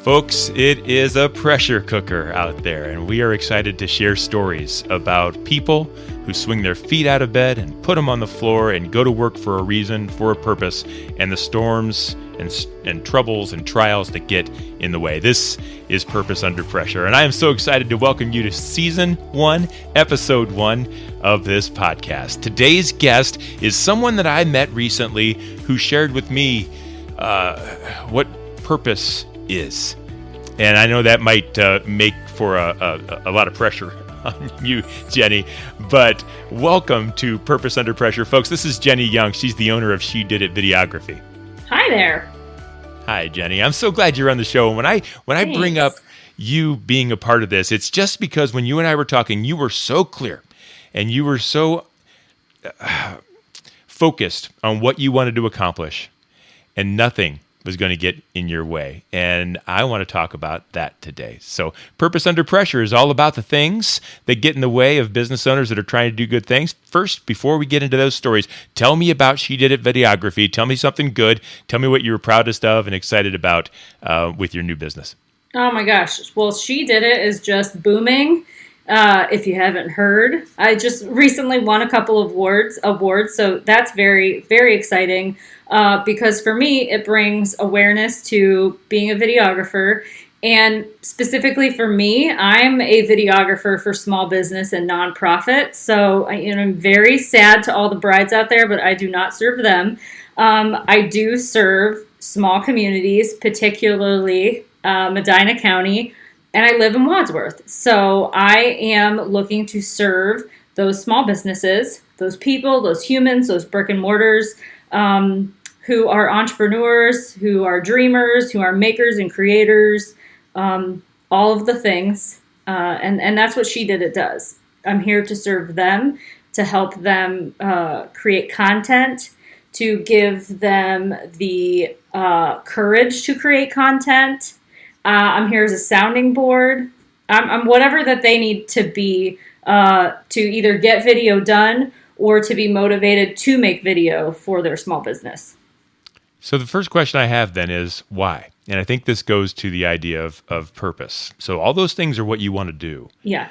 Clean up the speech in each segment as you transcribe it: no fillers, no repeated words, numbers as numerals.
Folks, it is a pressure cooker out there, and we are excited to share stories about people who swing their feet out of bed and put them on the floor and go to work for a reason, for a purpose, and the storms and troubles and trials that get in the way. This is Purpose Under Pressure, and I am so excited to welcome you to Season 1, Episode 1 of this podcast. Today's guest is someone that I met recently who shared with me what purpose is. And I know that might make for a lot of pressure on you, Jenny, but welcome to Purpose Under Pressure. Folks, this is Jenny Young. She's the owner of She Did It Videography. Hi there. Hi, Jenny. I'm so glad you're on the show. And when I bring up you being a part of this, it's just because when you and I were talking, you were so clear and you were so focused on what you wanted to accomplish, and nothing was going to get in your way. And I want to talk about that today. So Purpose Under Pressure is all about the things that get in the way of business owners that are trying to do good things. First, before we get into those stories, tell me about She Did It Videography. Tell me something good. Tell me what you were proudest of and excited about with your new business. Oh my gosh. Well, She Did It is just booming. If you haven't heard, I just recently won a couple of awards. So that's very, very exciting. Because for me, it brings awareness to being a videographer. And specifically for me, I'm a videographer for small business and nonprofit. So I'm very sad to all the brides out there, but I do not serve them. I do serve small communities, particularly Medina County, and I live in Wadsworth. So I am looking to serve those small businesses, those people, those humans, those brick and mortars, who are entrepreneurs, who are dreamers, who are makers and creators, all of the things. And that's what She Did It does. I'm here to serve them, to help them create content, to give them the courage to create content. I'm here as a sounding board. I'm whatever that they need to be to either get video done or to be motivated to make video for their small business. So the first question I have then is why? And I think this goes to the idea of purpose. So all those things are what you want to do. Yeah.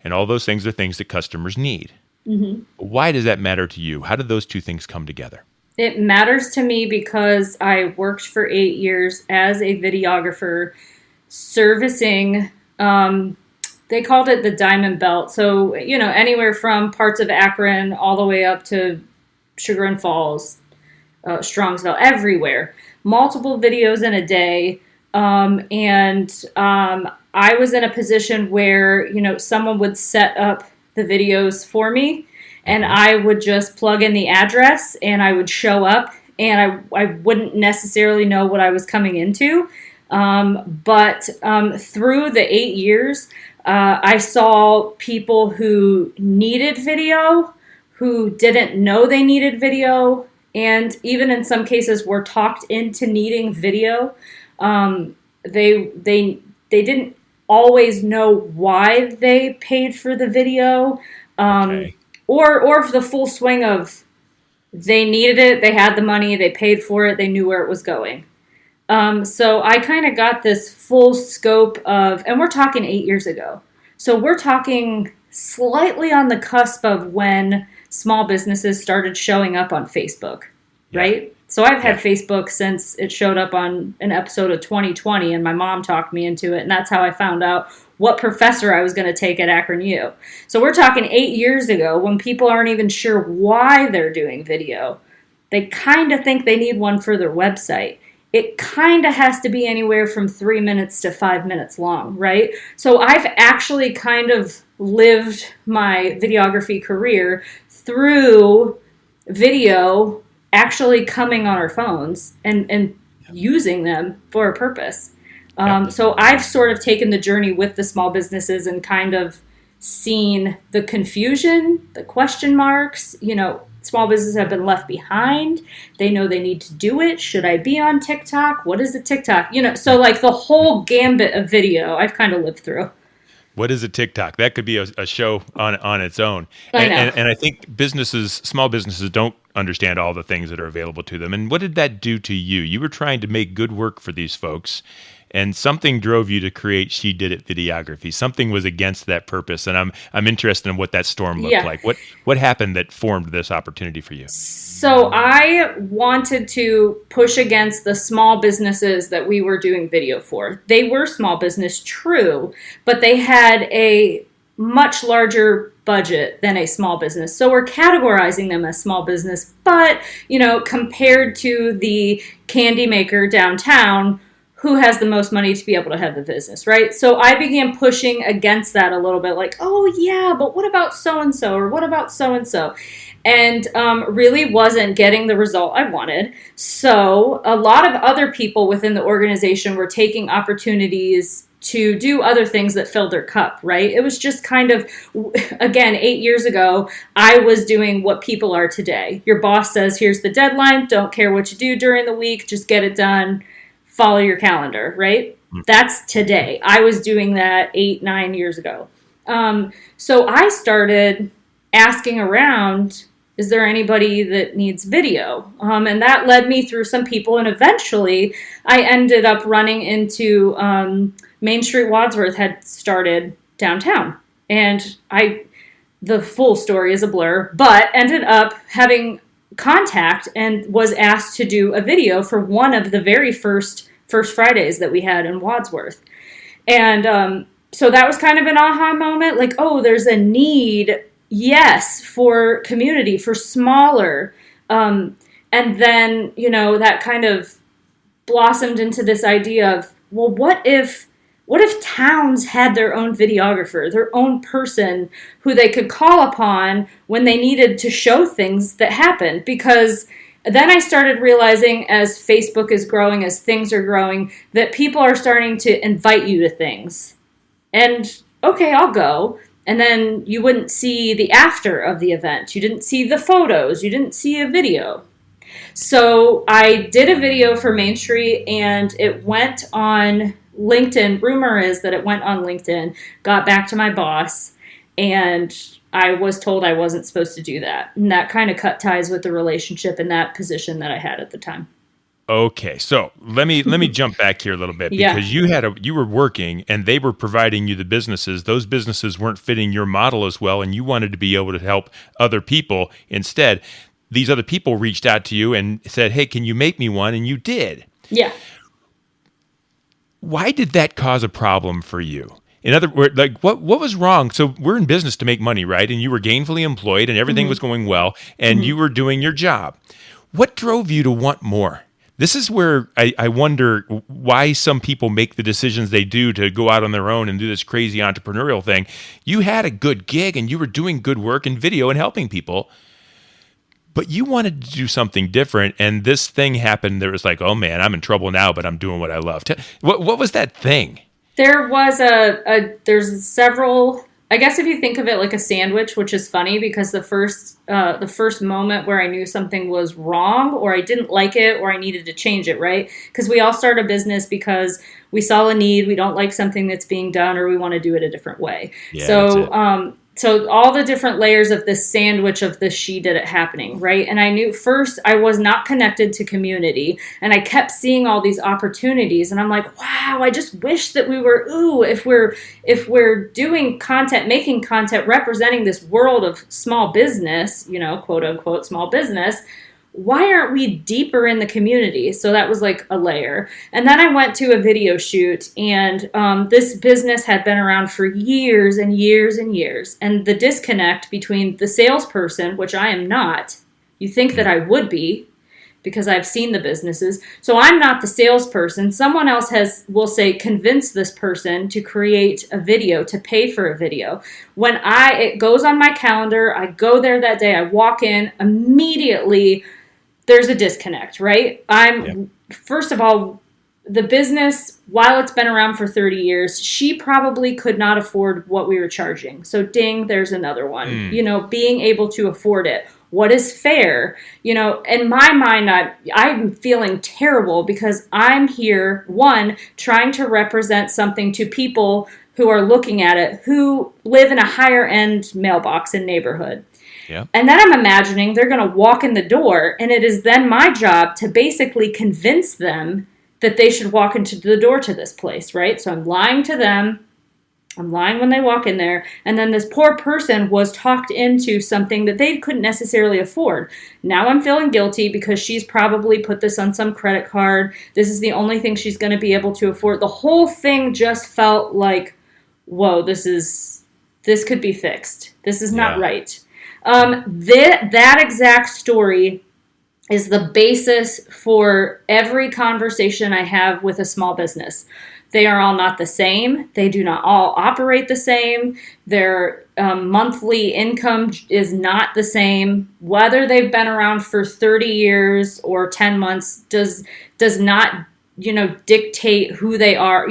And all those things are things that customers need. Mm-hmm. Why does that matter to you? How did those two things come together? It matters to me because I worked for 8 years as a videographer servicing, they called it the Diamond Belt. So, anywhere from parts of Akron all the way up to Sugar and Falls, Strongsville, everywhere. Multiple videos in a day. And I was in a position where, someone would set up the videos for me and I would just plug in the address and I would show up and I wouldn't necessarily know what I was coming into. But through the 8 years, I saw people who needed video, who didn't know they needed video, and even in some cases were talked into needing video. They didn't always know why they paid for the video, or for the full swing of they needed it, they had the money, they paid for it, they knew where it was going. So I kind of got this full scope of, and we're talking 8 years ago. So we're talking slightly on the cusp of when small businesses started showing up on Facebook, right? So I've had Facebook since it showed up on an episode of 2020, and my mom talked me into it, and that's how I found out what professor I was going to take at Akron U. So we're talking 8 years ago when people aren't even sure why they're doing video. They kind of think they need one for their website. It kind of has to be anywhere from 3 minutes to 5 minutes long, right? So I've actually kind of lived my videography career through video actually coming on our phones and using them for a purpose. So I've sort of taken the journey with the small businesses and kind of seen the confusion, the question marks, small businesses have been left behind. They know they need to do it. Should I be on TikTok? What is a TikTok? So like the whole gambit of video I've kind of lived through. What is a TikTok? That could be a show on its own. I know. And I think small businesses don't understand all the things that are available to them. And what did that do to you? You were trying to make good work for these folks, and something drove you to create She Did It Videography. Something was against that purpose, and I'm interested in what that storm looked like. What happened that formed this opportunity for you? So I wanted to push against the small businesses that we were doing video for. They were small business, true, but they had a much larger budget than a small business. So we're categorizing them as small business, but, compared to the candy maker downtown, who has the most money to be able to have the business, right? So I began pushing against that a little bit, like, oh yeah, but what about so-and-so, or what about so-and-so? And really wasn't getting the result I wanted. So a lot of other people within the organization were taking opportunities to do other things that filled their cup, right? It was just kind of, again, 8 years ago, I was doing what people are today. Your boss says, here's the deadline, don't care what you do during the week, just get it done, follow your calendar, right? That's today. I was doing that 8-9 years ago. So I started asking around, is there anybody that needs video? And that led me through some people, and eventually I ended up running into Main Street Wadsworth had started downtown. And the full story is a blur, but ended up having contact and was asked to do a video for one of the very first Fridays that we had in Wadsworth. And so that was kind of an aha moment, like, oh, there's a need, yes, for community, for smaller. And then, that kind of blossomed into this idea of, well, what if towns had their own videographer, their own person who they could call upon when they needed to show things that happened? Because then I started realizing, as Facebook is growing, as things are growing, that people are starting to invite you to things. And, okay, I'll go. And then you wouldn't see the after of the event. You didn't see the photos. You didn't see a video. So I did a video for Main Street, and it went on LinkedIn. Rumor is that it went on LinkedIn, got back to my boss, and I was told I wasn't supposed to do that. And that kind of cut ties with the relationship and that position that I had at the time. Okay, so let me jump back here a little bit, because you were working and they were providing you the businesses. Those businesses weren't fitting your model as well, and you wanted to be able to help other people instead. These other people reached out to you and said, "Hey, can you make me one?" And you did. Yeah. Why did that cause a problem for you? In other words, like what was wrong? So we're in business to make money, right? And you were gainfully employed and everything was going well, and you were doing your job. What drove you to want more? This is where I wonder why some people make the decisions they do to go out on their own and do this crazy entrepreneurial thing. You had a good gig and you were doing good work in video and helping people, but you wanted to do something different, and this thing happened that was like, oh man, I'm in trouble now, but I'm doing what I love. What was that thing? There was there's several, I guess if you think of it like a sandwich, which is funny because the first moment where I knew something was wrong, or I didn't like it, or I needed to change it, right? Because we all start a business because we saw a need, we don't like something that's being done, or we want to do it a different way. Yeah, so all the different layers of this sandwich of this She Did It happening, right? And I knew first I was not connected to community, and I kept seeing all these opportunities, and I'm like, wow, I just wish that we were, if we're doing content, making content, representing this world of small business, quote unquote small business, why aren't we deeper in the community? So that was like a layer. And then I went to a video shoot, and this business had been around for years and years and years. And the disconnect between the salesperson, which I am not, you think that I would be because I've seen the businesses. So I'm not the salesperson. Someone else will say, convince this person to create a video, to pay for a video. When it goes on my calendar, I go there that day, I walk in, immediately there's a disconnect, right? First of all, the business, while it's been around for 30 years, she probably could not afford what we were charging. So ding, there's another one. Being able to afford it. What is fair? In my mind, I'm feeling terrible because I'm here, one, trying to represent something to people who are looking at it, who live in a higher end mailbox and neighborhood. Yeah. And then I'm imagining they're going to walk in the door, and it is then my job to basically convince them that they should walk into the door to this place, right? So I'm lying to them. I'm lying when they walk in there. And then this poor person was talked into something that they couldn't necessarily afford. Now I'm feeling guilty because she's probably put this on some credit card. This is the only thing she's going to be able to afford. The whole thing just felt like, whoa, this could be fixed. This is not right. That exact story is the basis for every conversation I have with a small business. They are all not the same. They do not all operate the same. Their monthly income is not the same. Whether they've been around for 30 years or 10 months does not, dictate who they are.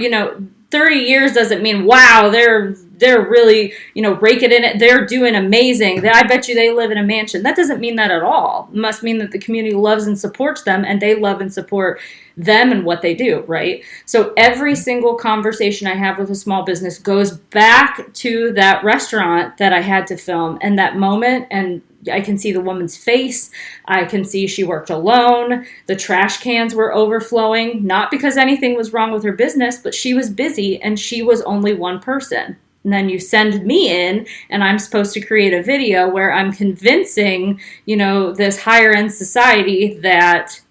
30 years doesn't mean, wow, they're really, raking in it. They're doing amazing. I bet you they live in a mansion. That doesn't mean that at all. It must mean that the community loves and supports them, and they love and support them and what they do, right? So every single conversation I have with a small business goes back to that restaurant that I had to film and that moment, and I can see the woman's face. I can see she worked alone. The trash cans were overflowing, not because anything was wrong with her business, but she was busy and she was only one person. And then you send me in, and I'm supposed to create a video where I'm convincing, this higher end society that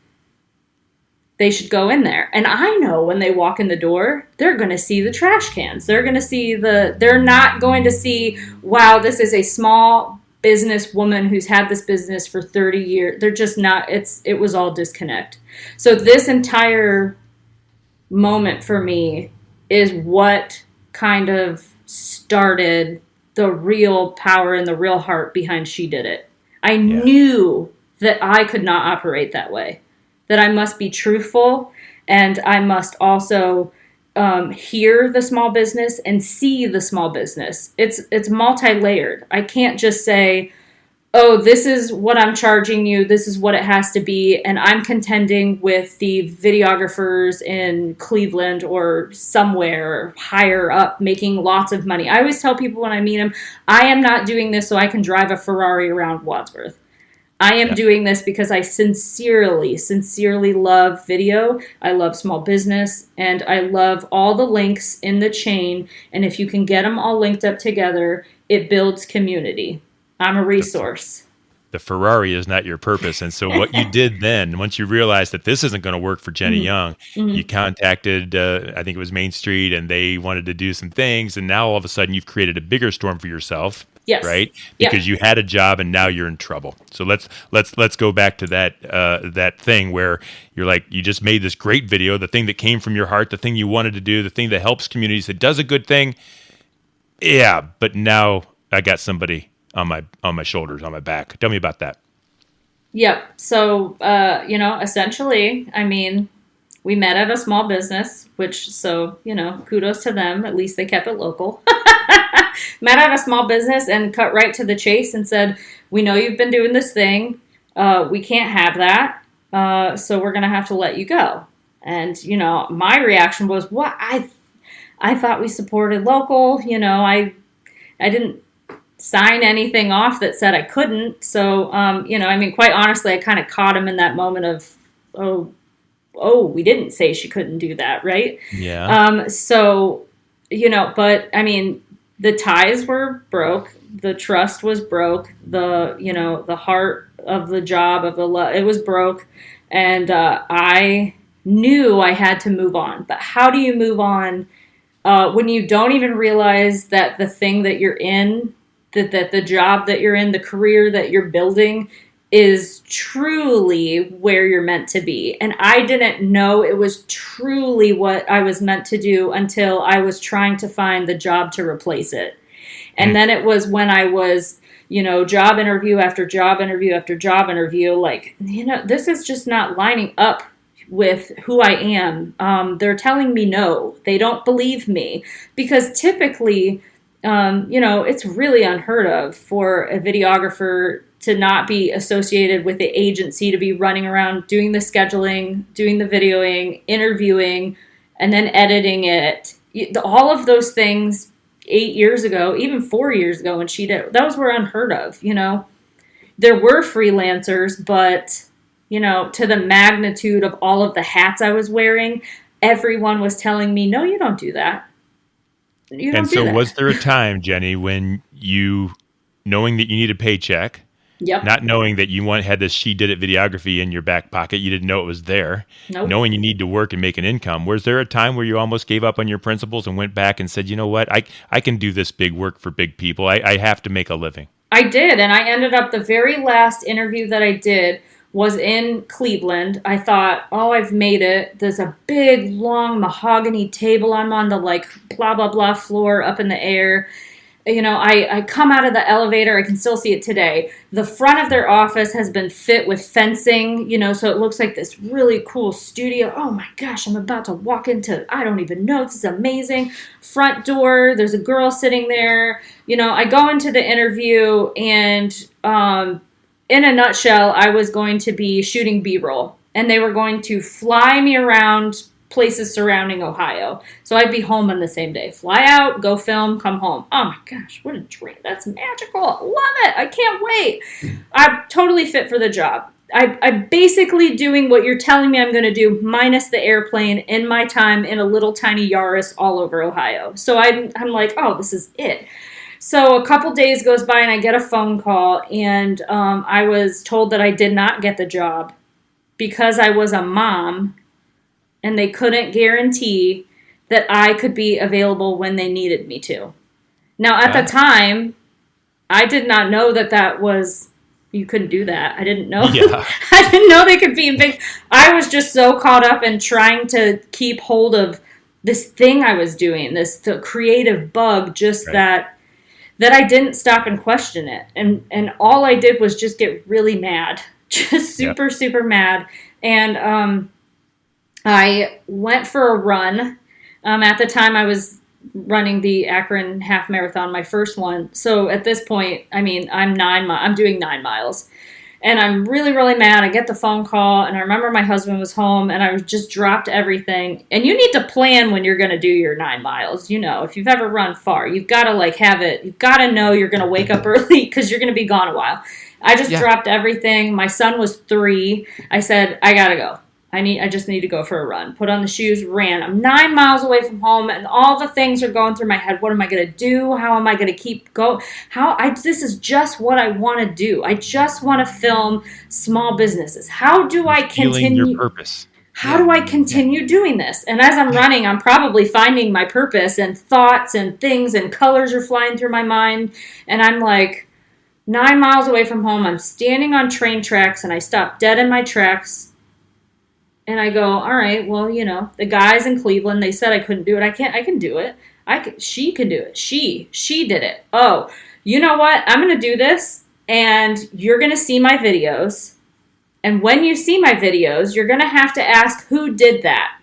they should go in there. And I know when they walk in the door, they're going to see the trash cans. They're going to see they're not going to see, wow, this is a small business woman who's had this business for 30 years. They're just not, it was all disconnect. So this entire moment for me is what kind of started the real power and the real heart behind She Did It. I knew that I could not operate that way, that I must be truthful, and I must also hear the small business and see the small business. It's multi-layered. I can't just say, oh, this is what I'm charging you, this is what it has to be, and I'm contending with the videographers in Cleveland or somewhere higher up making lots of money. I always tell people when I meet them, I am not doing this so I can drive a Ferrari around Wadsworth. I am doing this because I sincerely love video. I love small business, and I love all the links in the chain. And if you can get them all linked up together, it builds community. I'm a resource. The Ferrari is not your purpose. And so what you did then, once you realized that this isn't going to work for Jenny Young, you contacted, I think it was Main Street, and they wanted to do some things. And now all of a sudden you've created a bigger storm for yourself. Yes. Right? Because you had a job and now you're in trouble. So let's go back to that thing where you're like, you just made this great video, the thing that came from your heart, the thing you wanted to do, the thing that helps communities, that does a good thing. Yeah, but now I got somebody on my shoulders, on my back. Tell me about that. Yep. So essentially, I mean, we met at a small business, kudos to them. At least they kept it local. Met at a small business and cut right to the chase and said, we know you've been doing this thing. We can't have that. So we're going to have to let you go. And, my reaction was, what? I thought we supported local. I didn't sign anything off that said I couldn't. So, quite honestly, I kind of caught him in that moment of, oh, we didn't say she couldn't do that, right? Yeah. But I mean, the ties were broke. The trust was broke. The heart of the job, of the love, it was broke. And I knew I had to move on. But how do you move on when you don't even realize that the thing that you're in, that the job that you're in, the career that you're building is truly where you're meant to be? And I didn't know it was truly what I was meant to do until I was trying to find the job to replace it. And then it was when I was, job interview after job interview after job interview, like, this is just not lining up with who I am. They're telling me no. They don't believe me. Because typically, it's really unheard of for a videographer to not be associated with the agency, to be running around doing the scheduling, doing the videoing, interviewing, and then editing it. All of those things 8 years ago, even 4 years ago when she did, those were unheard of, there were freelancers, but, you know, to the magnitude of all of the hats I was wearing, everyone was telling me, no, you don't do that. You don't And do so that. was there a time, Jenny, when you, knowing that you need a paycheck, Yep. not knowing that you had this She Did It videography in your back pocket, you didn't know it was there, Nope. knowing you need to work and make an income, was there a time where you almost gave up on your principles and went back and said, you know what, I can do this big work for big people. I have to make a living. I did, and I ended up, the very last interview that I did was in Cleveland. I thought, oh, I've made it. There's a big, long mahogany table. I'm on the, like, blah, blah, blah floor up in the air. You know, I come out of the elevator. I can still see it today. The front of their office has been fit with fencing, you know, so it looks like this really cool studio. Oh my gosh, I'm about to walk into, I don't even know, this is amazing. Front door, there's a girl sitting there. You know, I go into the interview, and in a nutshell, I was going to be shooting B-roll, and they were going to fly me around places surrounding Ohio. So I'd be home on the same day. Fly out, go film, come home. Oh my gosh, what a dream. That's magical. Love it. I can't wait. I'm totally fit for the job. I'm basically doing what you're telling me I'm going to do, minus the airplane, in my time in a little tiny Yaris all over Ohio. So I'm like, oh, this is it. So a couple days goes by, and I get a phone call, and I was told that I did not get the job because I was a mom, and they couldn't guarantee that I could be available when they needed me to. Now, at the time, I did not know that was, you couldn't do that. I didn't know. Yeah. I didn't know they could be big. I was just so caught up in trying to keep hold of this thing I was doing, the creative bug, just that I didn't stop and question it. And all I did was just get really mad, just super mad. And I went for a run. At the time, I was running the Akron half marathon, my first one. So at this point, I mean, I'm doing 9 miles. And I'm really, really mad. I get the phone call, and I remember my husband was home, and I just dropped everything. And you need to plan when you're going to do your 9 miles. You know, if you've ever run far, you've got to have it. You've got to know you're going to wake up early because you're going to be gone a while. I just dropped everything. My son was 3. I said, I got to go. I just need to go for a run. Put on the shoes, ran. I'm 9 miles away from home, and all the things are going through my head. What am I going to do? How am I going to keep going? This is just what I want to do. I just want to film small businesses. How do I continue? Feeling your purpose. How do I continue doing this? And as I'm running, I'm probably finding my purpose, and thoughts and things and colors are flying through my mind. And I'm like 9 miles away from home. I'm standing on train tracks, and I stop dead in my tracks. And I go, all right, well, you know, the guys in Cleveland, they said I couldn't do it. I can do it. She can do it. She did it. Oh, you know what? I'm going to do this, and you're going to see my videos. And when you see my videos, you're going to have to ask who did that.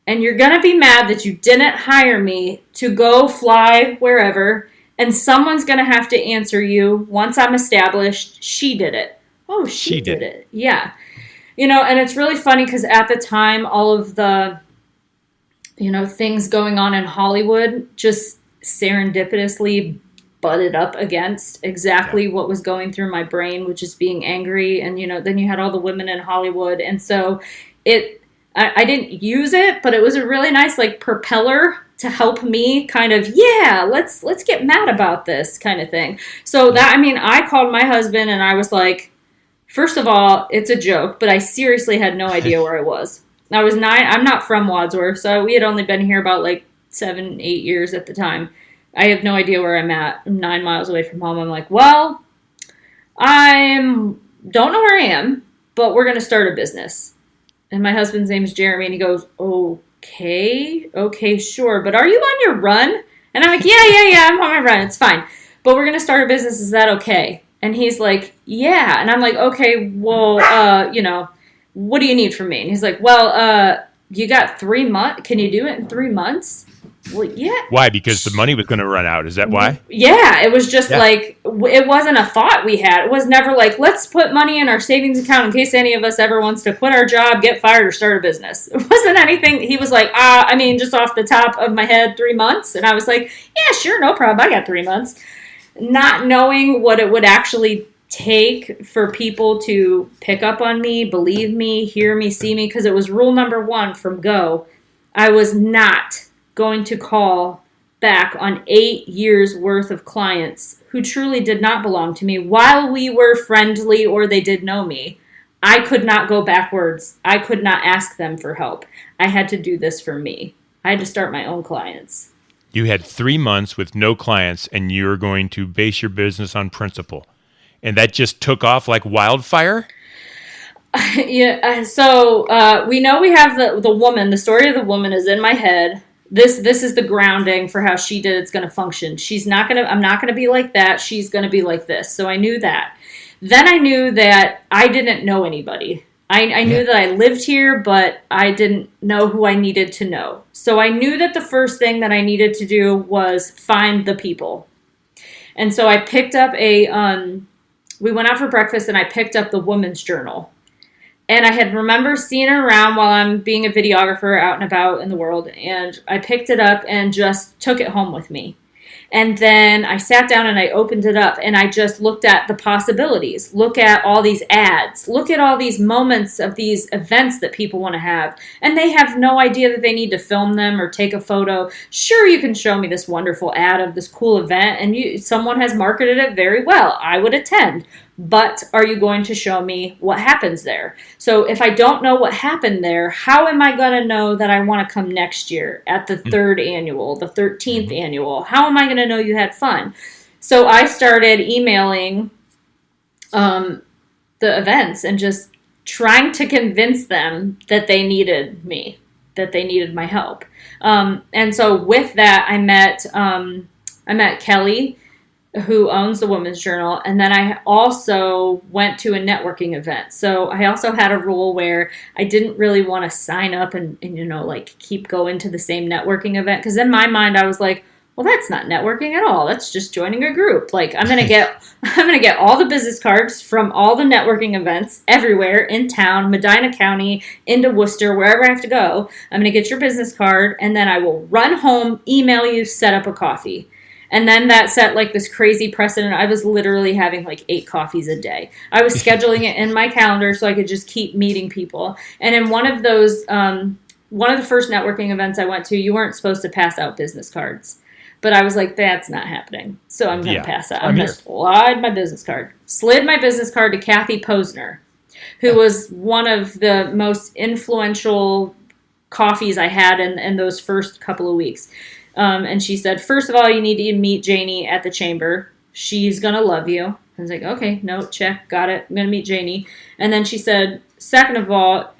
And you're going to be mad that you didn't hire me to go fly wherever. And someone's going to have to answer you once I'm established. She did it. Oh, she did it. Yeah. You know, and it's really funny because at the time, all of the, you know, things going on in Hollywood just serendipitously butted up against exactly what was going through my brain, which is being angry. And, you know, then you had all the women in Hollywood. And so I didn't use it, but it was a really nice, like, propeller to help me kind of, let's get mad about this kind of thing. So I called my husband, and I was like, first of all, it's a joke, but I seriously had no idea where I was. I was 9. I'm not from Wadsworth, so we had only been here about like 7, 8 years at the time. I have no idea where I'm at. I'm 9 miles away from home. I'm like, well, don't know where I am, but we're going to start a business. And my husband's name is Jeremy, and he goes, okay, sure. But are you on your run? And I'm like, yeah, I'm on my run. It's fine. But we're going to start a business. Is that okay? And he's like, yeah. And I'm like, okay, well, you know, what do you need from me? And he's like, well, you got 3 months. Can you do it in 3 months? Well, yeah. Why? Because the money was going to run out. Is that why? Yeah. It was just like, it wasn't a thought we had. It was never like, let's put money in our savings account in case any of us ever wants to quit our job, get fired, or start a business. It wasn't anything. He was like, just off the top of my head, 3 months. And I was like, yeah, sure, no problem. I got 3 months. Not knowing what it would actually take for people to pick up on me, believe me, hear me, see me, because it was rule number one from go. I was not going to call back on 8 years worth of clients who truly did not belong to me while we were friendly or they did know me. I could not go backwards. I could not ask them for help. I had to do this for me. I had to start my own clients. You had 3 months with no clients, and you were going to base your business on principle. And that just took off like wildfire? Yeah. So we know we have the woman. The story of the woman is in my head. This is the grounding for how She Did It's going to function. I'm not going to be like that. She's going to be like this. So I knew that. Then I knew that I didn't know anybody. I knew that I lived here, but I didn't know who I needed to know. So I knew that the first thing that I needed to do was find the people. And so I picked up we went out for breakfast and I picked up the Woman's Journal. And I had remember seeing it around while I'm being a videographer out and about in the world. And I picked it up and just took it home with me. And then I sat down and I opened it up and I just looked at the possibilities. Look at all these ads. Look at all these moments of these events that people want to have. And they have no idea that they need to film them or take a photo. Sure, you can show me this wonderful ad of this cool event and someone has marketed it very well. I would attend. But are you going to show me what happens there? So if I don't know what happened there, how am I going to know that I want to come next year at the 3rd annual, the 13th annual? How am I going to know you had fun? So I started emailing the events and just trying to convince them that they needed me, that they needed my help. And so with that, I met Kelly, who owns the Women's Journal, and then I also went to a networking event. So I also had a rule where I didn't really want to sign up and like keep going to the same networking event, because in my mind I was like, well, that's not networking at all. That's just joining a group. Like I'm gonna get all the business cards from all the networking events everywhere in town, Medina County, into Worcester, wherever I have to go. I'm gonna get your business card, and then I will run home, email you, set up a coffee. And then that set like this crazy precedent. I was literally having like 8 coffees a day. I was scheduling it in my calendar so I could just keep meeting people. And in one of those, one of the first networking events I went to, you weren't supposed to pass out business cards. But I was like, that's not happening. So I'm going to pass out. I'm going to slide my business card. Slid my business card to Kathy Posner, who was one of the most influential coffees I had in those first couple of weeks. And she said, first of all, you need to meet Janie at the chamber. She's going to love you. I was like, okay, no, check, got it. I'm going to meet Janie. And then she said, second of all,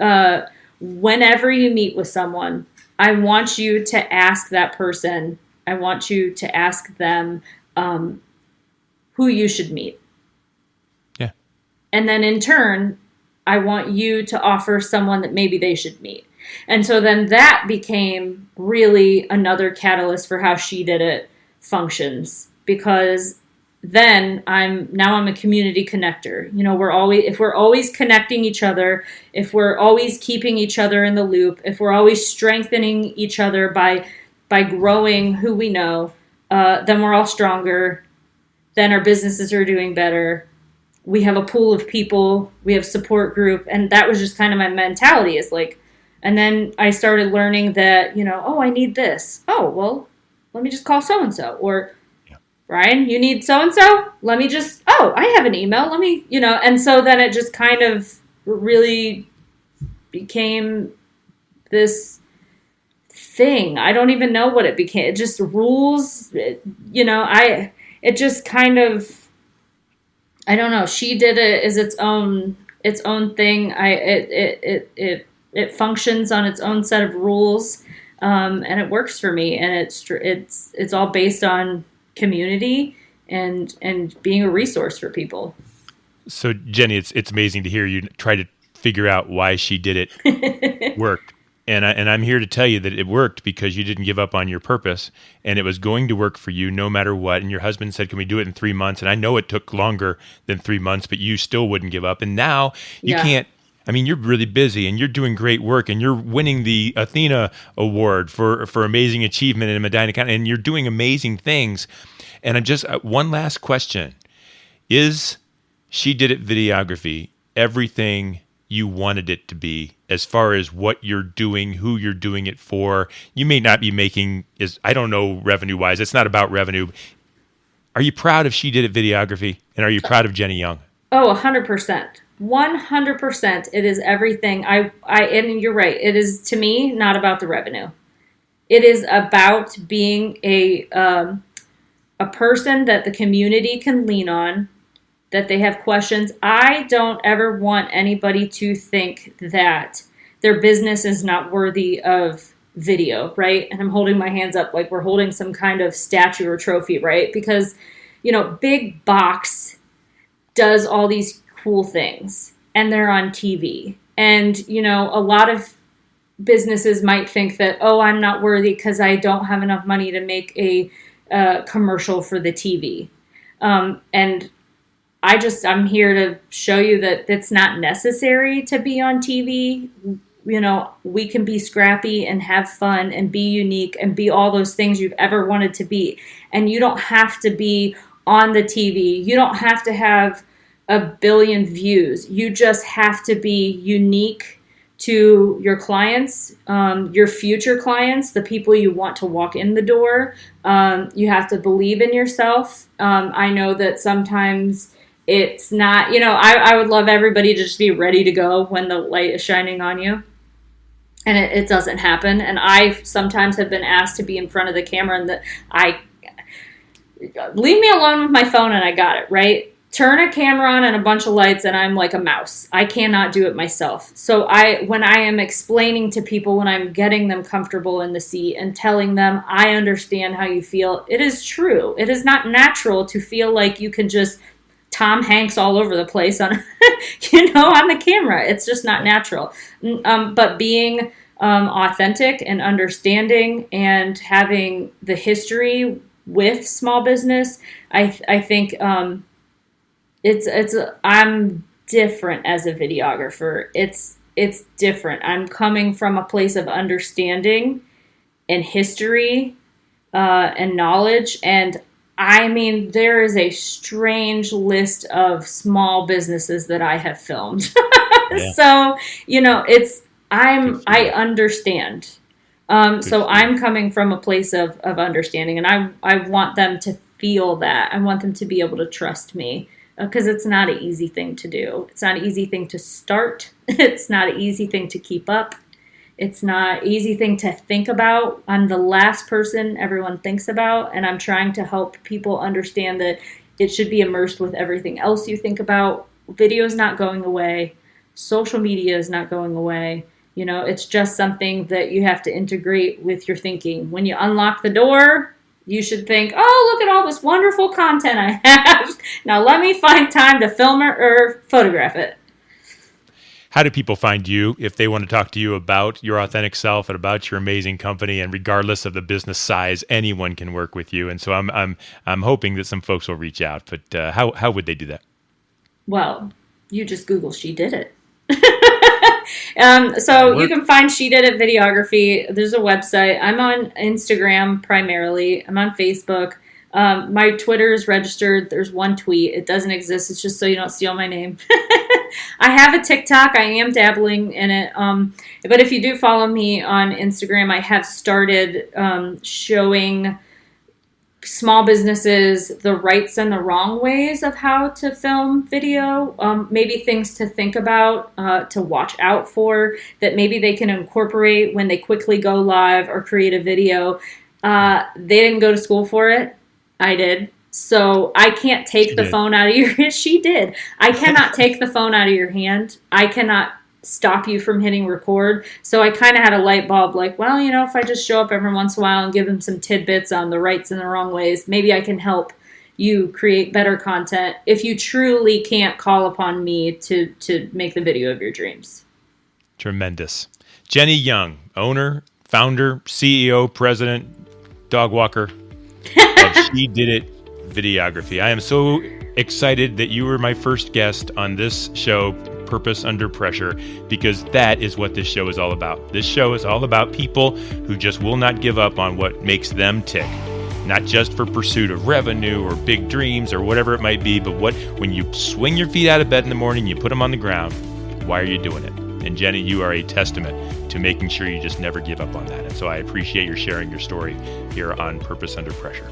whenever you meet with someone, I want you to ask that person, I want you to ask them who you should meet. Yeah. And then in turn, I want you to offer someone that maybe they should meet. And so then that became really another catalyst for how She Did It functions, because then I'm a community connector. If we're always connecting each other, if we're always keeping each other in the loop, if we're always strengthening each other by growing who we know, then we're all stronger. Then our businesses are doing better. We have a pool of people. We have support group. And that was just kind of my mentality, is like, and then I started learning that, I need this. Oh, well, let me just call so-and-so. Or, Ryan, you need so-and-so? Let me just, I have an email. Let me, and so then it just kind of really became this thing. I don't even know what it became. It just rules, it just kind of, I don't know. She Did It is its own thing. It functions on its own set of rules, and it works for me. And it's all based on community and being a resource for people. So Jenny, it's amazing to hear you try to figure out why She Did It worked. And I'm here to tell you that it worked because you didn't give up on your purpose, and it was going to work for you no matter what. And your husband said, can we do it in 3 months? And I know it took longer than 3 months, but you still wouldn't give up. And now you can't. I mean, you're really busy and you're doing great work, and you're winning the Athena Award for amazing achievement in Medina County, and you're doing amazing things. And I'm just one last question. Is She Did It Videography everything you wanted it to be as far as what you're doing, who you're doing it for? You may not be making, I don't know, revenue-wise. It's not about revenue. Are you proud of She Did It Videography? And are you proud of Jenny Young? Oh, 100%. 100%. It is everything. And you're right. It is, to me, not about the revenue. It is about being a person that the community can lean on, that they have questions. I don't ever want anybody to think that their business is not worthy of video, right? And I'm holding my hands up like we're holding some kind of statue or trophy, right? Because, Big Box does all these cool things and they're on TV. And, a lot of businesses might think that, oh, I'm not worthy because I don't have enough money to make a commercial for the TV. And I'm here to show you that it's not necessary to be on TV. We can be scrappy and have fun and be unique and be all those things you've ever wanted to be. And you don't have to be on the TV. You don't have to have 1 billion views. You just have to be unique to your clients, your future clients, the people you want to walk in the door. You have to believe in yourself. I know that sometimes it's not, I would love everybody to just be ready to go when the light is shining on you. And it doesn't happen. And I sometimes have been asked to be in front of the camera and leave me alone with my phone and I got it, right? Turn a camera on and a bunch of lights and I'm like a mouse. I cannot do it myself. So when I am explaining to people, when I'm getting them comfortable in the seat and telling them, I understand how you feel, it is true. It is not natural to feel like you can just Tom Hanks all over the place on, on the camera. It's just not natural. But being authentic and understanding and having the history with small business, I think I'm different as a videographer. It's different. I'm coming from a place of understanding and history and knowledge. And there is a strange list of small businesses that I have filmed. Yeah. So, I understand. So I'm coming from a place of understanding, and I want them to feel that. I want them to be able to trust me, because it's not an easy thing to do. It's not an easy thing to start. It's not an easy thing to keep up. It's not an easy thing to think about. I'm the last person everyone thinks about, and I'm trying to help people understand that it should be immersed with everything else you think about. Video is not going away. Social media is not going away. It's just something that you have to integrate with your thinking. When you unlock the door, you should think, oh, look at all this wonderful content I have. Now let me find time to film it or photograph it. How do people find you if they want to talk to you about your authentic self and about your amazing company? And regardless of the business size, anyone can work with you. And so I'm hoping that some folks will reach out. But how would they do that? Well, you just Google She Did It. So you can find She Did It Videography. There's a website. I'm on Instagram primarily. I'm on Facebook. My Twitter is registered. There's one tweet. It doesn't exist. It's just so you don't steal my name. I have a TikTok. I am dabbling in it. But if you do follow me on Instagram, I have started showing small businesses the rights and the wrong ways of how to film video, maybe things to think about, to watch out for, that maybe they can incorporate when they quickly go live or create a video. They didn't go to school for it. I did. So I can't take the phone out of your... She did. I cannot take the phone out of your hand. I cannot stop you from hitting record. So I kind of had a light bulb like, well, if I just show up every once in a while and give them some tidbits on the rights and the wrong ways, maybe I can help you create better content if you truly can't call upon me to make the video of your dreams. Tremendous. Jenny Young, owner, founder, CEO, president, dog walker of She Did It Videography. I am so excited that you were my first guest on this show, Purpose Under Pressure, because that is what this show is all about. This show is all about people who just will not give up on what makes them tick. not just for pursuit of revenue or big dreams or whatever it might be, but when you swing your feet out of bed in the morning, you put them on the ground, why are you doing it? And Jenny, you are a testament to making sure you just never give up on that. And so I appreciate your sharing your story here on Purpose Under Pressure.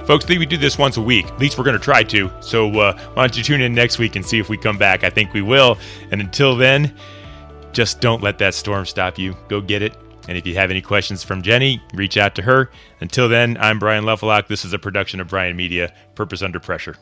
Folks, I think we do this once a week. At least we're going to try to. So why don't you tune in next week and see if we come back. I think we will. And until then, just don't let that storm stop you. Go get it. And if you have any questions from Jenny, reach out to her. Until then, I'm Brian Lefelock. This is a production of Brian Media, Purpose Under Pressure.